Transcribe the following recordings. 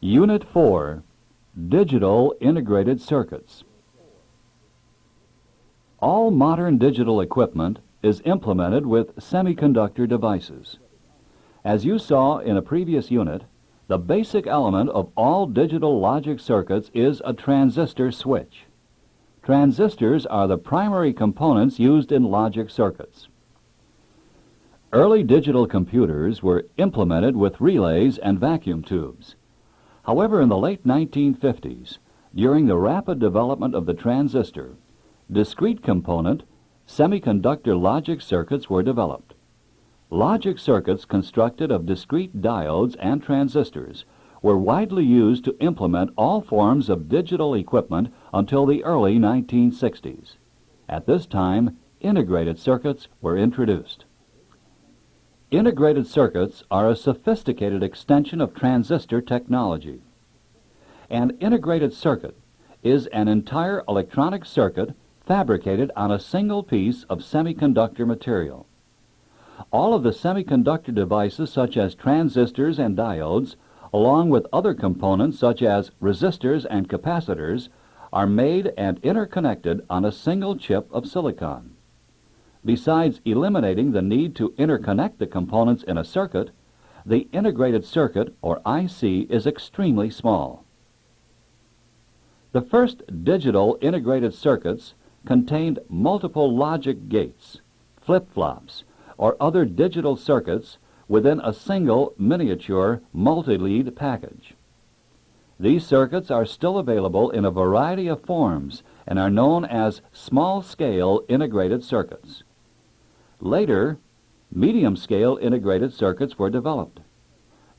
Unit 4, Digital Integrated Circuits. All modern digital equipment is implemented with semiconductor devices. As you saw in a previous unit, the basic element of all digital logic circuits is a transistor switch. Transistors are the primary components used in logic circuits. Early digital computers were implemented with relays and vacuum tubes. However, in the late 1950s, during the rapid development of the transistor, discrete component semiconductor logic circuits were developed. Logic circuits constructed of discrete diodes and transistors were widely used to implement all forms of digital equipment until the early 1960s. At this time, integrated circuits were introduced. Integrated circuits are a sophisticated extension of transistor technology. An integrated circuit is an entire electronic circuit fabricated on a single piece of semiconductor material. All of the semiconductor devices such as transistors and diodes, along with other components such as resistors and capacitors, are made and interconnected on a single chip of silicon. Besides eliminating the need to interconnect the components in a circuit, the integrated circuit, or IC, is extremely small. The first digital integrated circuits contained multiple logic gates, flip-flops, or other digital circuits within a single miniature multi-lead package. These circuits are still available in a variety of forms and are known as small-scale integrated circuits. Later, medium-scale integrated circuits were developed.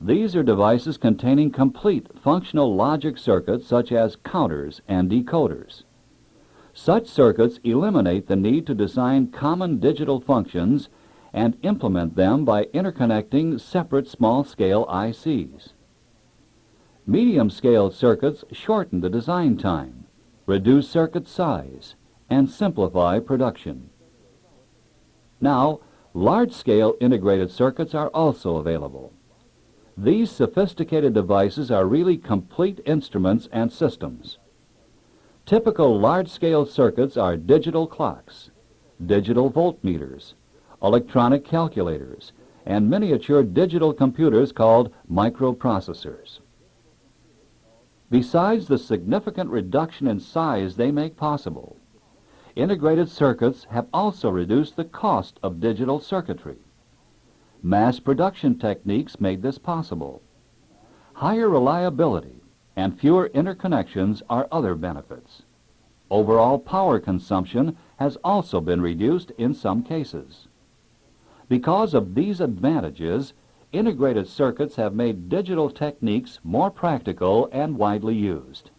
These are devices containing complete functional logic circuits such as counters and decoders. Such circuits eliminate the need to design common digital functions and implement them by interconnecting separate small-scale ICs. Medium-scale circuits shorten the design time, reduce circuit size, and simplify production. Now, large-scale integrated circuits are also available. These sophisticated devices are really complete instruments and systems. Typical large-scale circuits are digital clocks, digital voltmeters, electronic calculators, and miniature digital computers called microprocessors. Besides the significant reduction in size they make possible, integrated circuits have also reduced the cost of digital circuitry. Mass production techniques made this possible. Higher reliability and fewer interconnections are other benefits. Overall power consumption has also been reduced in some cases. Because of these advantages, integrated circuits have made digital techniques more practical and widely used.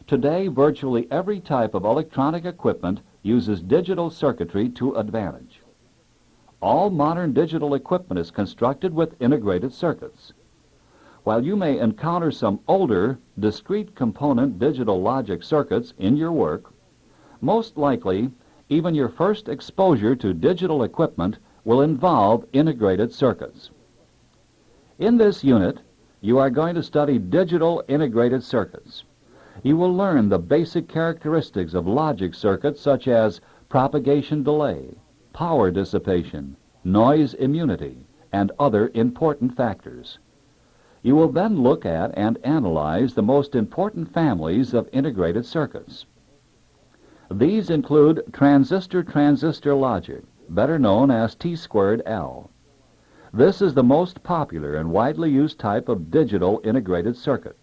Today, virtually every type of electronic equipment uses digital circuitry to advantage. All modern digital equipment is constructed with integrated circuits. While you may encounter some older, discrete component digital logic circuits in your work, most likely, even your first exposure to digital equipment will involve integrated circuits. In this unit, you are going to study digital integrated circuits. You will learn the basic characteristics of logic circuits such as propagation delay, power dissipation, noise immunity, and other important factors. You will then look at and analyze the most important families of integrated circuits. These include transistor-transistor logic, better known as T²L. This is the most popular and widely used type of digital integrated circuit.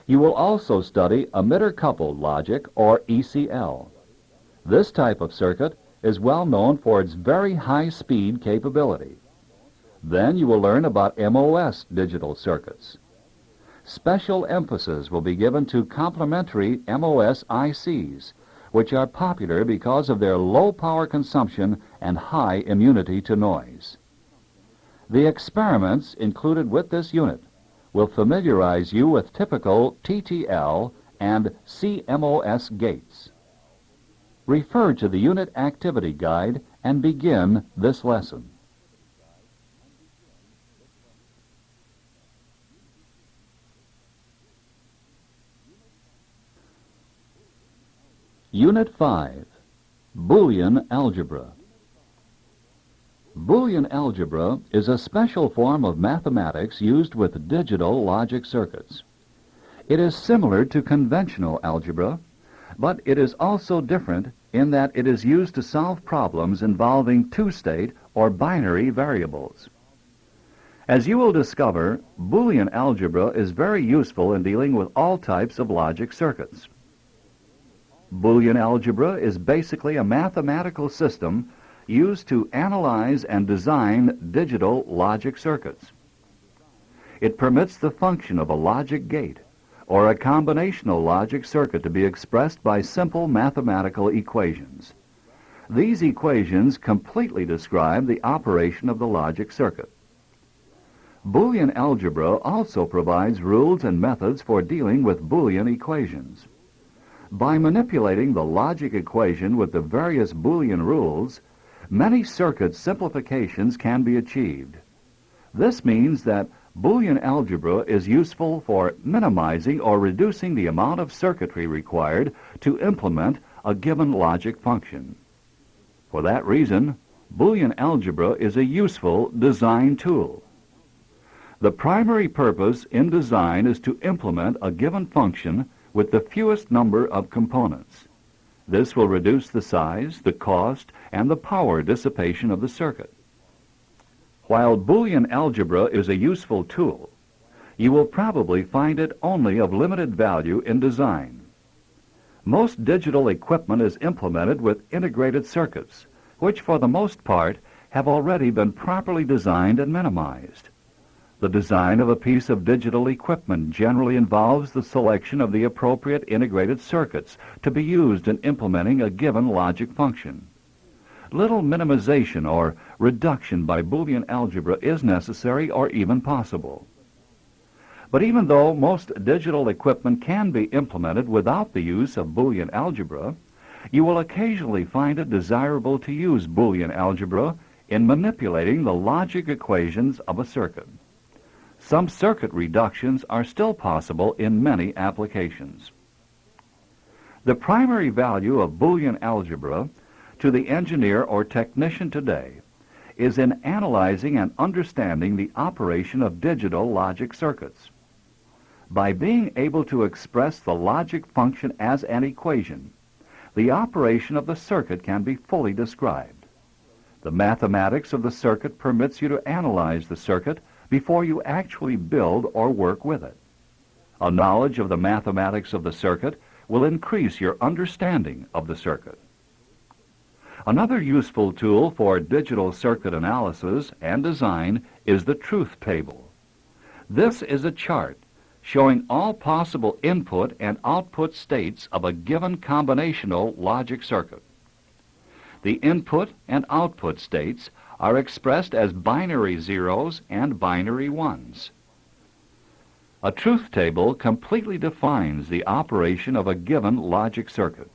You will also study emitter-coupled logic, or ECL. This type of circuit is well known for its very high speed capability. Then you will learn about MOS digital circuits. Special emphasis will be given to complementary MOS ICs, which are popular because of their low power consumption and high immunity to noise. The experiments included with this unit will familiarize you with typical TTL and CMOS gates. Refer to the unit activity guide and begin this lesson. Unit 5, Boolean Algebra. Boolean algebra is a special form of mathematics used with digital logic circuits. It is similar to conventional algebra, but it is also different in that it is used to solve problems involving two-state or binary variables. As you will discover, Boolean algebra is very useful in dealing with all types of logic circuits. Boolean algebra is basically a mathematical system used to analyze and design digital logic circuits. It permits the function of a logic gate or a combinational logic circuit to be expressed by simple mathematical equations. These equations completely describe the operation of the logic circuit. Boolean algebra also provides rules and methods for dealing with Boolean equations. By manipulating the logic equation with the various Boolean rules, many circuit simplifications can be achieved. This means that Boolean algebra is useful for minimizing or reducing the amount of circuitry required to implement a given logic function. For that reason, Boolean algebra is a useful design tool. The primary purpose in design is to implement a given function with the fewest number of components. This will reduce the size, the cost, and the power dissipation of the circuit. While Boolean algebra is a useful tool, you will probably find it only of limited value in design. Most digital equipment is implemented with integrated circuits, which for the most part have already been properly designed and minimized. The design of a piece of digital equipment generally involves the selection of the appropriate integrated circuits to be used in implementing a given logic function. Little minimization or reduction by Boolean algebra is necessary or even possible. But even though most digital equipment can be implemented without the use of Boolean algebra, you will occasionally find it desirable to use Boolean algebra in manipulating the logic equations of a circuit. Some circuit reductions are still possible in many applications. The primary value of Boolean algebra to the engineer or technician today is in analyzing and understanding the operation of digital logic circuits. By being able to express the logic function as an equation, the operation of the circuit can be fully described. The mathematics of the circuit permits you to analyze the circuit before you actually build or work with it. A knowledge of the mathematics of the circuit will increase your understanding of the circuit. Another useful tool for digital circuit analysis and design is the truth table. This is a chart showing all possible input and output states of a given combinational logic circuit. The input and output states are expressed as binary zeros and binary ones. A truth table completely defines the operation of a given logic circuit.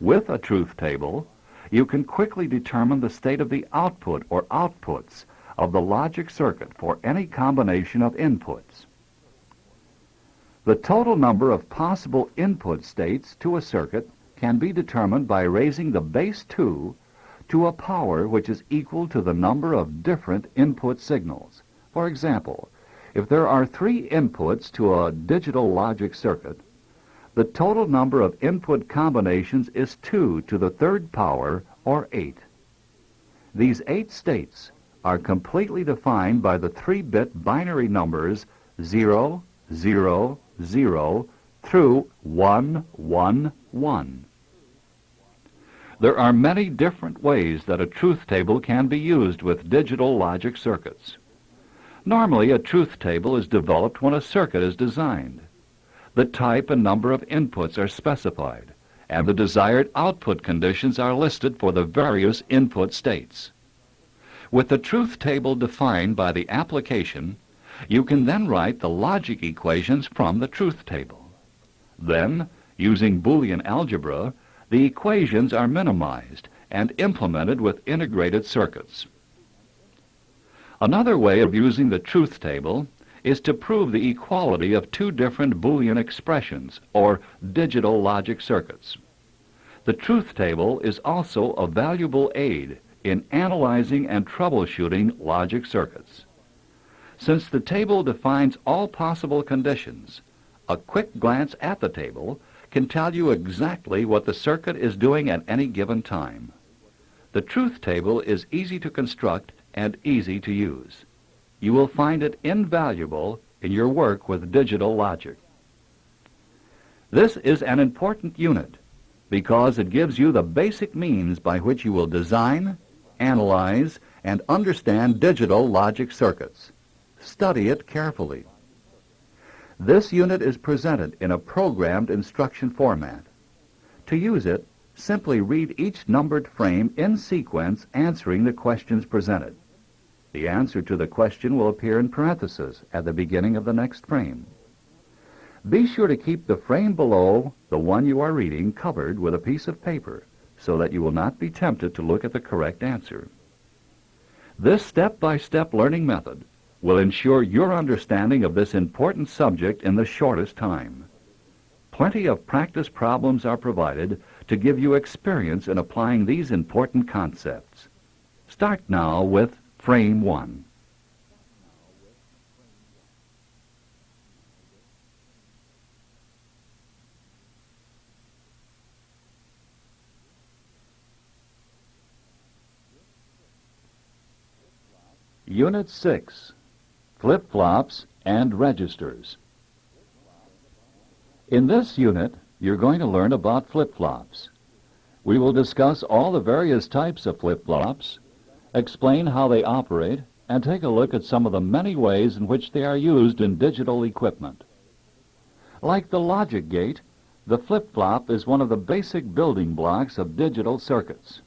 With a truth table, you can quickly determine the state of the output or outputs of the logic circuit for any combination of inputs. The total number of possible input states to a circuit can be determined by raising the base 2 to a power which is equal to the number of different input signals. For example, if there are 3 inputs to a digital logic circuit, the total number of input combinations is 2 to the 3rd power, or 8. These 8 states are completely defined by the 3-bit binary numbers 0, 0, 0 through 1, 1, 1. There are many different ways that a truth table can be used with digital logic circuits. Normally, a truth table is developed when a circuit is designed. The type and number of inputs are specified, and the desired output conditions are listed for the various input states. With the truth table defined by the application, you can then write the logic equations from the truth table. Then, using Boolean algebra, the equations are minimized and implemented with integrated circuits. Another way of using the truth table is to prove the equality of 2 different Boolean expressions, or digital logic circuits. The truth table is also a valuable aid in analyzing and troubleshooting logic circuits. Since the table defines all possible conditions, a quick glance at the table can tell you exactly what the circuit is doing at any given time. The truth table is easy to construct and easy to use. You will find it invaluable in your work with digital logic. This is an important unit because it gives you the basic means by which you will design, analyze, and understand digital logic circuits. Study it carefully. This unit is presented in a programmed instruction format. To use it, simply read each numbered frame in sequence answering the questions presented. The answer to the question will appear in parentheses at the beginning of the next frame. Be sure to keep the frame below the one you are reading covered with a piece of paper so that you will not be tempted to look at the correct answer. This step-by-step learning method will ensure your understanding of this important subject in the shortest time. Plenty of practice problems are provided to give you experience in applying these important concepts. Start now with Frame 1. Unit 6, Flip-flops and Registers. In this unit, you're going to learn about flip-flops. We will discuss all the various types of flip-flops, explain how they operate, and take a look at some of the many ways in which they are used in digital equipment. Like the logic gate, the flip-flop is one of the basic building blocks of digital circuits.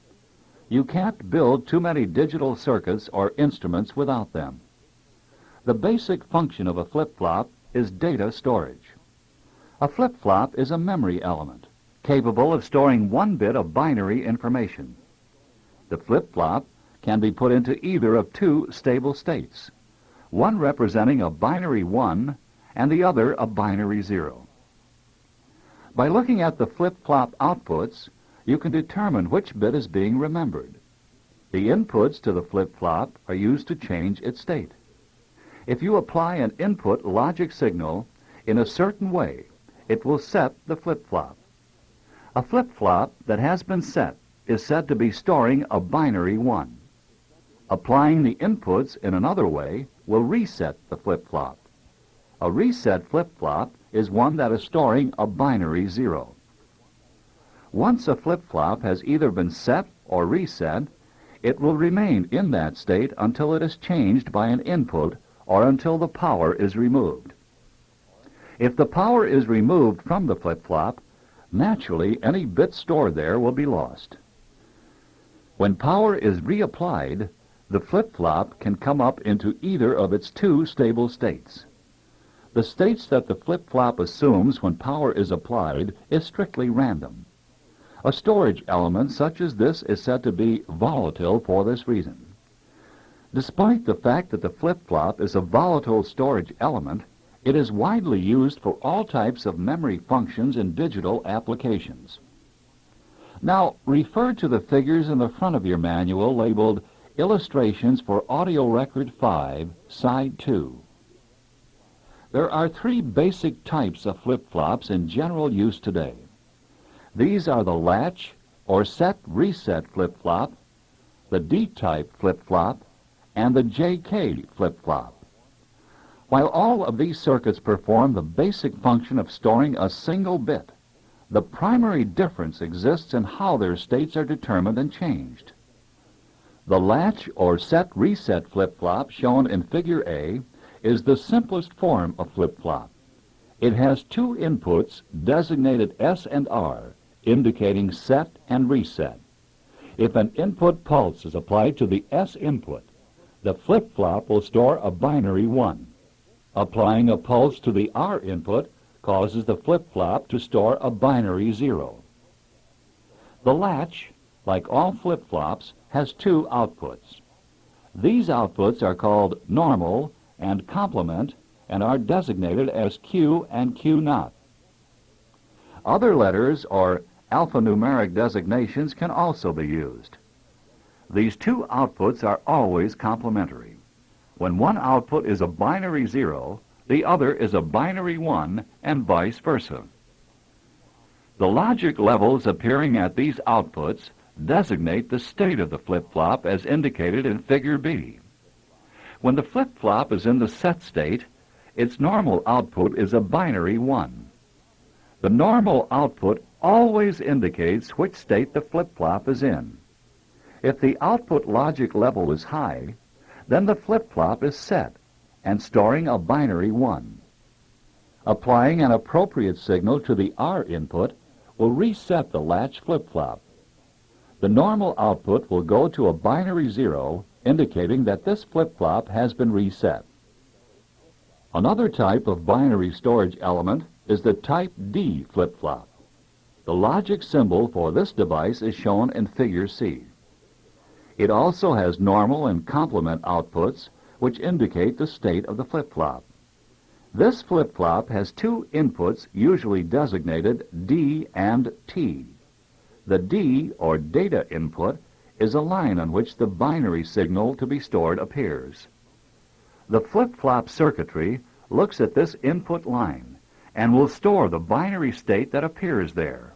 You can't build too many digital circuits or instruments without them. The basic function of a flip-flop is data storage. A flip-flop is a memory element capable of storing one bit of binary information. The flip-flop can be put into either of two stable states, one representing a binary 1 and the other a binary 0. By looking at the flip-flop outputs, you can determine which bit is being remembered. The inputs to the flip-flop are used to change its state. If you apply an input logic signal in a certain way, it will set the flip-flop. A flip-flop that has been set is said to be storing a binary 1. Applying the inputs in another way will reset the flip-flop. A reset flip-flop is one that is storing a binary 0. Once a flip-flop has either been set or reset, it will remain in that state until it is changed by an input or until the power is removed. If the power is removed from the flip-flop, naturally any bit stored there will be lost. When power is reapplied, the flip-flop can come up into either of its two stable states. The states that the flip-flop assumes when power is applied is strictly random. A storage element such as this is said to be volatile for this reason. Despite the fact that the flip-flop is a volatile storage element, it is widely used for all types of memory functions in digital applications. Now, refer to the figures in the front of your manual labeled Illustrations for Audio Record 5, Side 2. There are three basic types of flip-flops in general use today. These are the latch or set-reset flip-flop, the D-type flip-flop, and the JK flip-flop. While all of these circuits perform the basic function of storing a single bit, the primary difference exists in how their states are determined and changed. The latch or set-reset flip-flop shown in Figure A is the simplest form of flip-flop. It has two inputs designated S and R, indicating set and reset. If an input pulse is applied to the S input, the flip-flop will store a binary 1. Applying a pulse to the R input causes the flip-flop to store a binary 0. The latch, like all flip-flops, has two outputs. These outputs are called normal and complement and are designated as Q and Q0. Other letters or alphanumeric designations can also be used. These two outputs are always complementary. When one output is a binary 0, the other is a binary 1, and vice versa. The logic levels appearing at these outputs designate the state of the flip-flop as indicated in Figure B. When the flip-flop is in the set state, its normal output is a binary 1. The normal output always indicates which state the flip-flop is in. If the output logic level is high, then the flip-flop is set and storing a binary 1. Applying an appropriate signal to the R input will reset the latch flip-flop. The normal output will go to a binary 0, indicating that this flip-flop has been reset. Another type of binary storage element is the type D flip-flop. The logic symbol for this device is shown in Figure C. It also has normal and complement outputs, which indicate the state of the flip-flop. This flip-flop has two inputs usually designated D and T. The D, or data input, is a line on which the binary signal to be stored appears. The flip-flop circuitry looks at this input line and will store the binary state that appears there.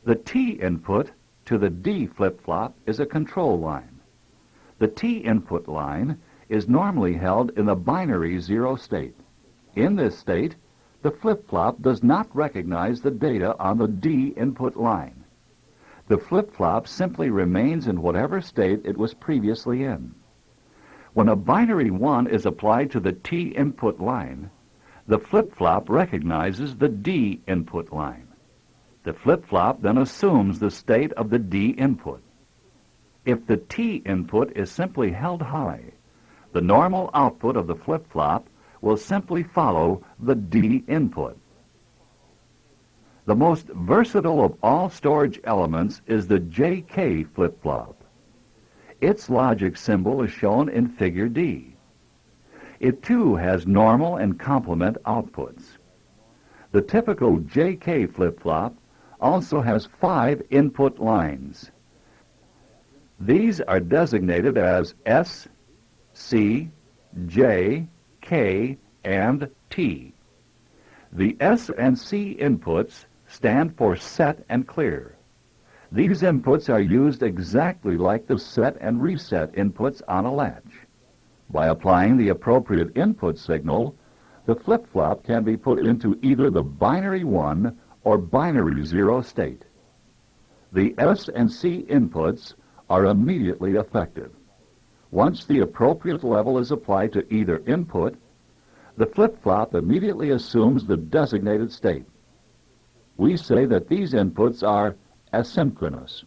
The T input to the D flip-flop is a control line. The T input line is normally held in the binary 0 state. In this state, the flip-flop does not recognize the data on the D input line. The flip-flop simply remains in whatever state it was previously in. When a binary 1 is applied to the T input line, the flip-flop recognizes the D input line. The flip-flop then assumes the state of the D input. If the T input is simply held high, the normal output of the flip-flop will simply follow the D input. The most versatile of all storage elements is the JK flip-flop. Its logic symbol is shown in Figure D. It too has normal and complement outputs. The typical JK flip-flop also has 5 input lines. These are designated as S, C, J, K, and T. The S and C inputs stand for set and clear. These inputs are used exactly like the set and reset inputs on a latch. By applying the appropriate input signal, the flip-flop can be put into either the binary 1 or binary 0 state. The S and C inputs are immediately effective. Once the appropriate level is applied to either input, the flip-flop immediately assumes the designated state. We say that these inputs are asynchronous.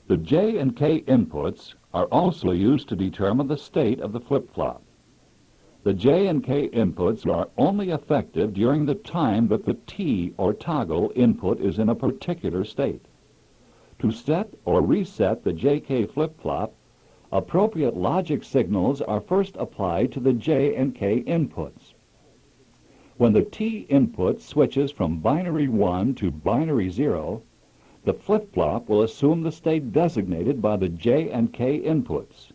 The J and K inputs are also used to determine the state of the flip-flop. The J and K inputs are only effective during the time that the T or toggle input is in a particular state. To set or reset the JK flip-flop, appropriate logic signals are first applied to the J and K inputs. When the T input switches from binary 1 to binary 0, the flip-flop will assume the state designated by the J and K inputs.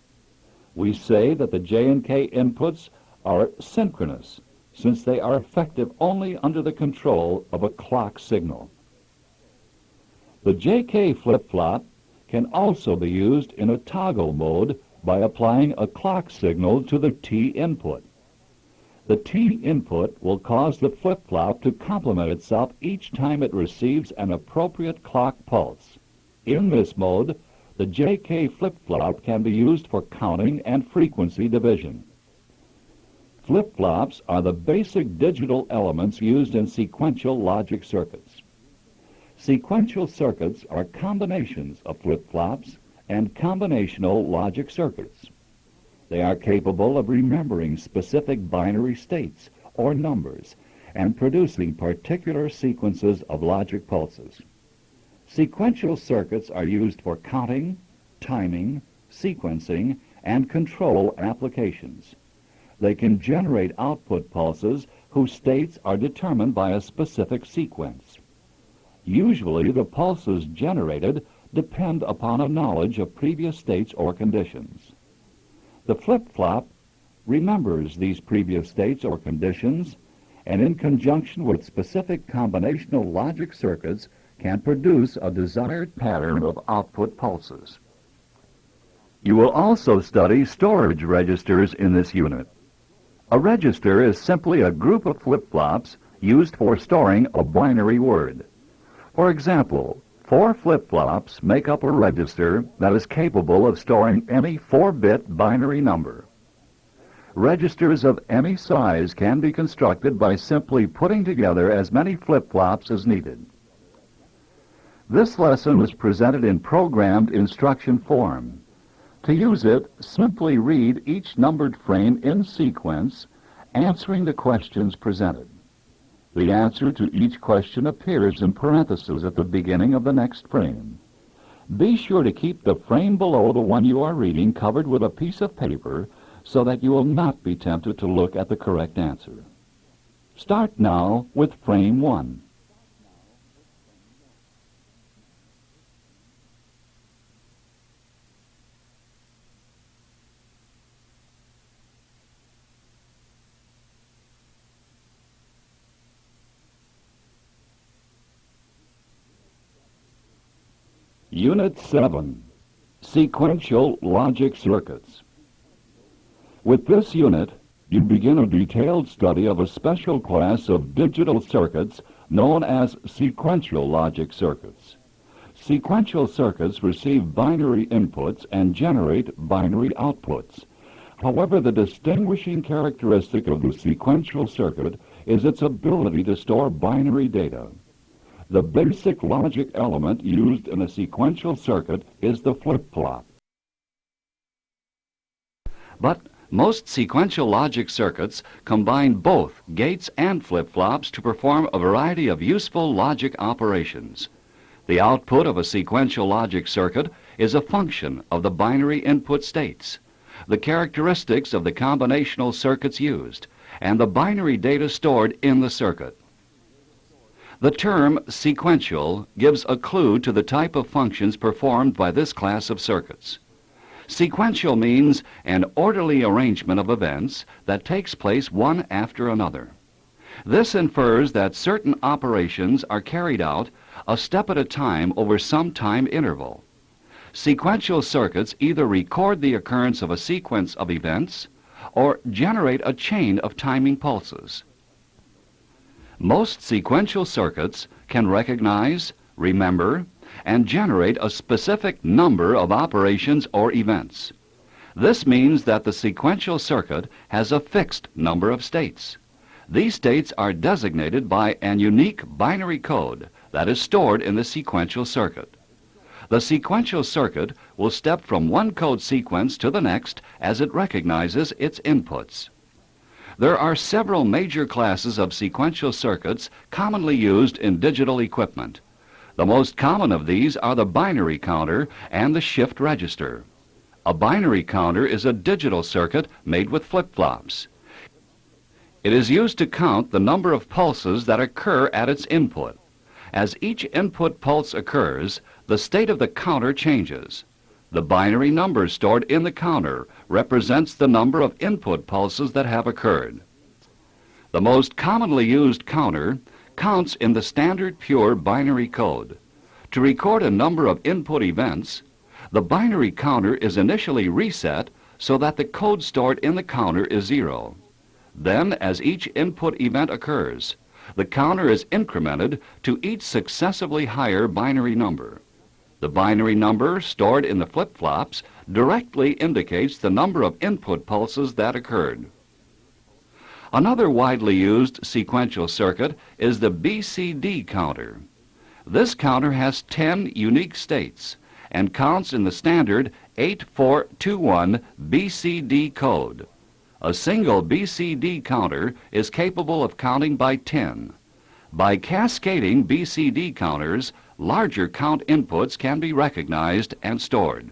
We say that the J and K inputs are synchronous, since they are effective only under the control of a clock signal. The JK flip-flop can also be used in a toggle mode by applying a clock signal to the T input. The T input will cause the flip-flop to complement itself each time it receives an appropriate clock pulse. In this mode, the JK flip-flop can be used for counting and frequency division. Flip-flops are the basic digital elements used in sequential logic circuits. Sequential circuits are combinations of flip-flops and combinational logic circuits. They are capable of remembering specific binary states or numbers and producing particular sequences of logic pulses. Sequential circuits are used for counting, timing, sequencing, and control applications. They can generate output pulses whose states are determined by a specific sequence. Usually, the pulses generated depend upon a knowledge of previous states or conditions. The flip-flop remembers these previous states or conditions, and in conjunction with specific combinational logic circuits can produce a desired pattern of output pulses. You will also study storage registers in this unit. A register is simply a group of flip-flops used for storing a binary word. For example, 4 flip-flops make up a register that is capable of storing any 4-bit binary number. Registers of any size can be constructed by simply putting together as many flip-flops as needed. This lesson was presented in programmed instruction form. To use it, simply read each numbered frame in sequence, answering the questions presented. The answer to each question appears in parentheses at the beginning of the next frame. Be sure to keep the frame below the one you are reading covered with a piece of paper so that you will not be tempted to look at the correct answer. Start now with frame 1. Unit 7, Sequential Logic Circuits. With this unit, you begin a detailed study of a special class of digital circuits known as sequential logic circuits. Sequential circuits receive binary inputs and generate binary outputs. However, the distinguishing characteristic of the sequential circuit is its ability to store binary data. The basic logic element used in a sequential circuit is the flip-flop. But most sequential logic circuits combine both gates and flip-flops to perform a variety of useful logic operations. The output of a sequential logic circuit is a function of the binary input states, the characteristics of the combinational circuits used, and the binary data stored in the circuit. The term sequential gives a clue to the type of functions performed by this class of circuits. Sequential means an orderly arrangement of events that takes place one after another. This infers that certain operations are carried out a step at a time over some time interval. Sequential circuits either record the occurrence of a sequence of events or generate a chain of timing pulses. Most sequential circuits can recognize, remember, and generate a specific number of operations or events. This means that the sequential circuit has a fixed number of states. These states are designated by an unique binary code that is stored in the sequential circuit. The sequential circuit will step from one code sequence to the next as it recognizes its inputs. There are several major classes of sequential circuits commonly used in digital equipment. The most common of these are the binary counter and the shift register. A binary counter is a digital circuit made with flip-flops. It is used to count the number of pulses that occur at its input. As each input pulse occurs, the state of the counter changes. The binary number stored in the counter represents the number of input pulses that have occurred. The most commonly used counter counts in the standard pure binary code. To record a number of input events, the binary counter is initially reset so that the code stored in the counter is 0. Then, as each input event occurs, the counter is incremented to each successively higher binary number. The binary number stored in the flip-flops directly indicates the number of input pulses that occurred. Another widely used sequential circuit is the BCD counter. This counter has 10 unique states and counts in the standard 8421 BCD code. A single BCD counter is capable of counting by 10. By cascading BCD counters, larger count inputs can be recognized and stored.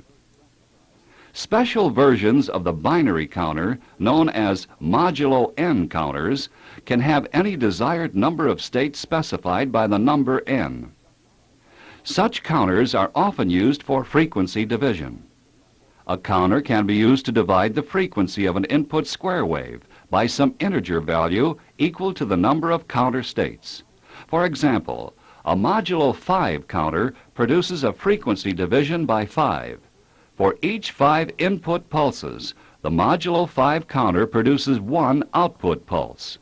Special versions of the binary counter, known as modulo n counters, can have any desired number of states specified by the number n. Such counters are often used for frequency division. A counter can be used to divide the frequency of an input square wave by some integer value equal to the number of counter states. For example, a modulo 5 counter produces a frequency division by 5. For each 5 input pulses, the modulo 5 counter produces 1 output pulse.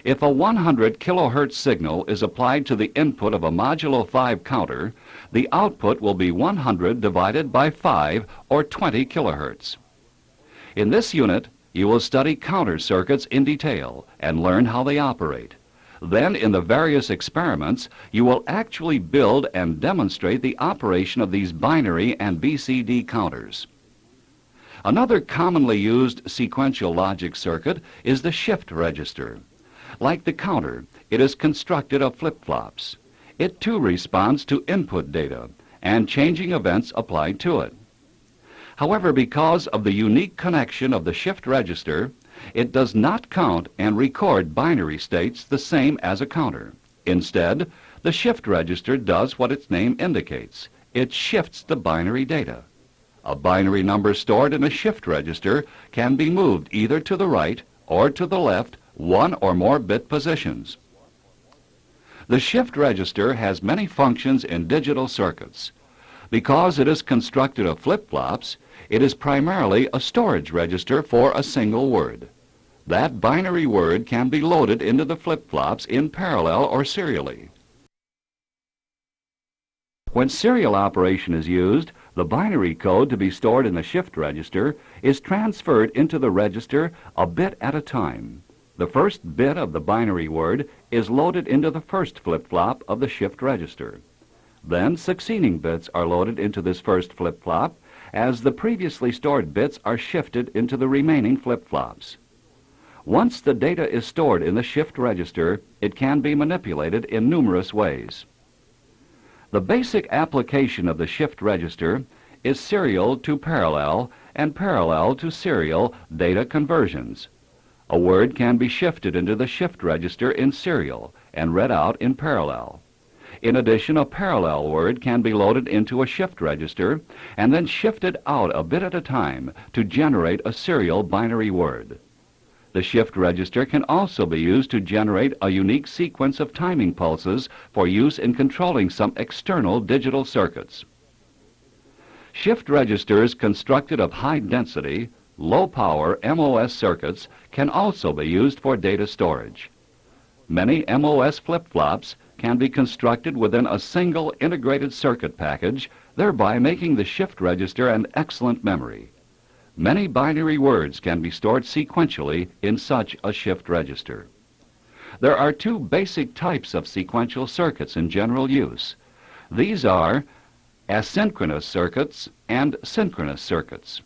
If a 100 kilohertz signal is applied to the input of a modulo 5 counter, the output will be 100 divided by 5, or 20 kilohertz. In this unit, you will study counter circuits in detail and learn how they operate. Then, in the various experiments, you will actually build and demonstrate the operation of these binary and BCD counters. Another commonly used sequential logic circuit is the shift register. Like the counter, it is constructed of flip-flops. It too responds to input data and changing events applied to it. However, because of the unique connection of the shift register, it does not count and record binary states the same as a counter. Instead, the shift register does what its name indicates. It shifts the binary data. A binary number stored in a shift register can be moved either to the right or to the left 1 or more bit positions. The shift register has many functions in digital circuits. Because it is constructed of flip-flops, it is primarily a storage register for a single word. That binary word can be loaded into the flip-flops in parallel or serially. When serial operation is used, the binary code to be stored in the shift register is transferred into the register a bit at a time. The first bit of the binary word is loaded into the first flip-flop of the shift register. Then succeeding bits are loaded into this first flip-flop as the previously stored bits are shifted into the remaining flip-flops. Once the data is stored in the shift register, it can be manipulated in numerous ways. The basic application of the shift register is serial to parallel and parallel to serial data conversions. A word can be shifted into the shift register in serial and read out in parallel. In addition, a parallel word can be loaded into a shift register and then shifted out a bit at a time to generate a serial binary word. The shift register can also be used to generate a unique sequence of timing pulses for use in controlling some external digital circuits. Shift registers constructed of high-density, low-power MOS circuits can also be used for data storage. Many MOS flip-flops can be constructed within a single integrated circuit package, thereby making the shift register an excellent memory. Many binary words can be stored sequentially in such a shift register. There are two basic types of sequential circuits in general use. These are asynchronous circuits and synchronous circuits.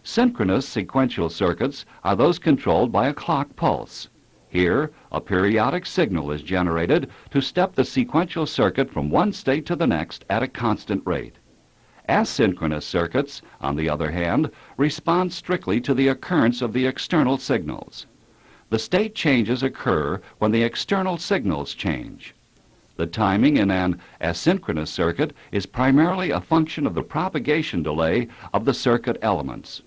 Synchronous sequential circuits are those controlled by a clock pulse. Here, a periodic signal is generated to step the sequential circuit from one state to the next at a constant rate. Asynchronous circuits, on the other hand, respond strictly to the occurrence of the external signals. The state changes occur when the external signals change. The timing in an asynchronous circuit is primarily a function of the propagation delay of the circuit elements.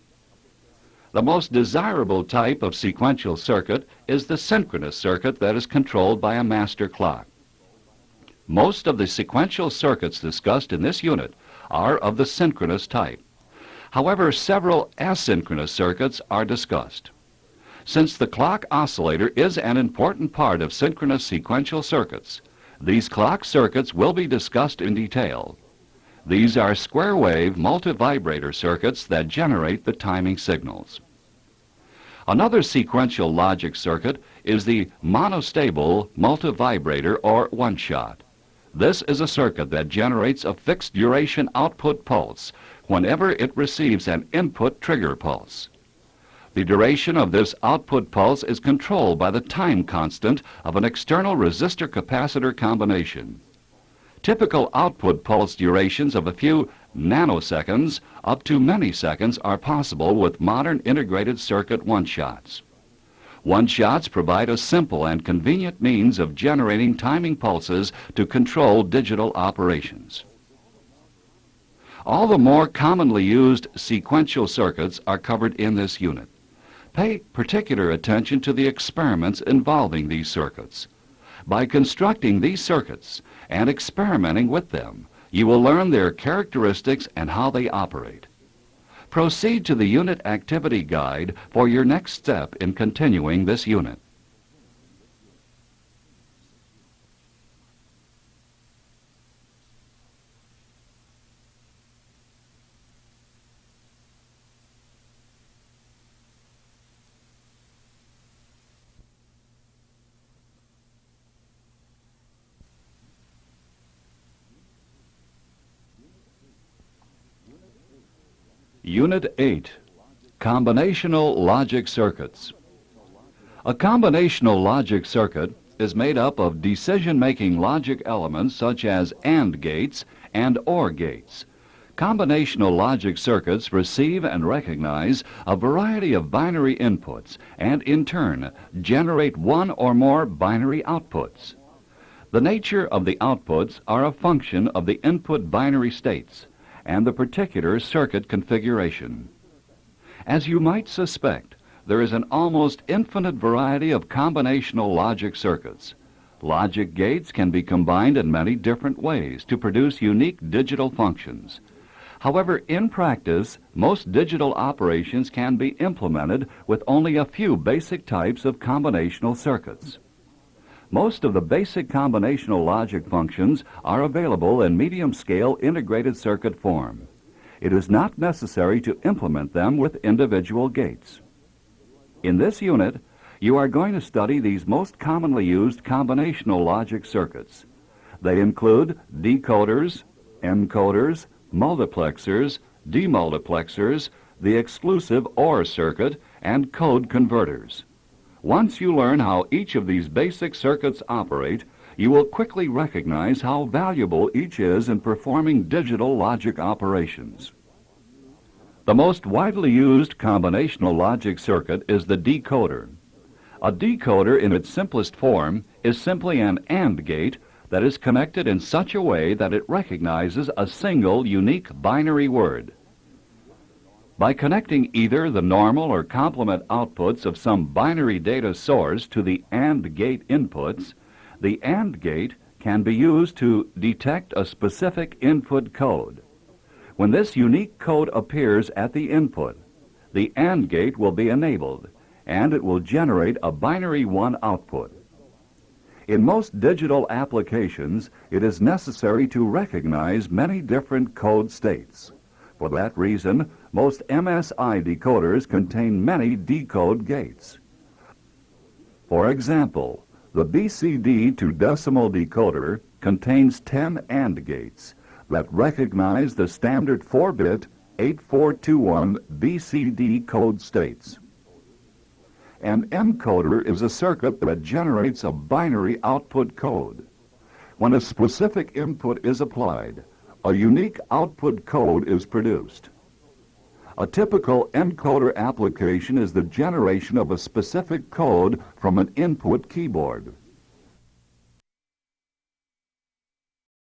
The most desirable type of sequential circuit is the synchronous circuit that is controlled by a master clock. Most of the sequential circuits discussed in this unit are of the synchronous type. However, several asynchronous circuits are discussed. Since the clock oscillator is an important part of synchronous sequential circuits, these clock circuits will be discussed in detail. These are square-wave multivibrator circuits that generate the timing signals. Another sequential logic circuit is the monostable multivibrator or one-shot. This is a circuit that generates a fixed duration output pulse whenever it receives an input trigger pulse. The duration of this output pulse is controlled by the time constant of an external resistor-capacitor combination. Typical output pulse durations of a few nanoseconds up to many seconds are possible with modern integrated circuit one-shots. One-shots provide a simple and convenient means of generating timing pulses to control digital operations. All the more commonly used sequential circuits are covered in this unit. Pay particular attention to the experiments involving these circuits. By constructing these circuits and experimenting with them, you will learn their characteristics and how they operate. Proceed to the Unit Activity Guide for your next step in continuing this unit. Unit 8, Combinational Logic Circuits. A combinational logic circuit is made up of decision-making logic elements such as AND gates and OR gates. Combinational logic circuits receive and recognize a variety of binary inputs and, in turn, generate one or more binary outputs. The nature of the outputs are a function of the input binary states and the particular circuit configuration. As you might suspect, there is an almost infinite variety of combinational logic circuits. Logic gates can be combined in many different ways to produce unique digital functions. However, in practice, most digital operations can be implemented with only a few basic types of combinational circuits. Most of the basic combinational logic functions are available in medium-scale integrated circuit form. It is not necessary to implement them with individual gates. In this unit, you are going to study these most commonly used combinational logic circuits. They include decoders, encoders, multiplexers, demultiplexers, the exclusive OR circuit, and code converters. Once you learn how each of these basic circuits operate, you will quickly recognize how valuable each is in performing digital logic operations. The most widely used combinational logic circuit is the decoder. A decoder in its simplest form is simply an AND gate that is connected in such a way that it recognizes a single unique binary word. By connecting either the normal or complement outputs of some binary data source to the AND gate inputs, the AND gate can be used to detect a specific input code. When this unique code appears at the input, the AND gate will be enabled, and it will generate a binary 1 output. In most digital applications, it is necessary to recognize many different code states. For that reason, most MSI decoders contain many decode gates. For example, the BCD to decimal decoder contains 10 AND gates that recognize the standard 4-bit 8421 BCD code states. An encoder is a circuit that generates a binary output code. When a specific input is applied, a unique output code is produced. A typical encoder application is the generation of a specific code from an input keyboard.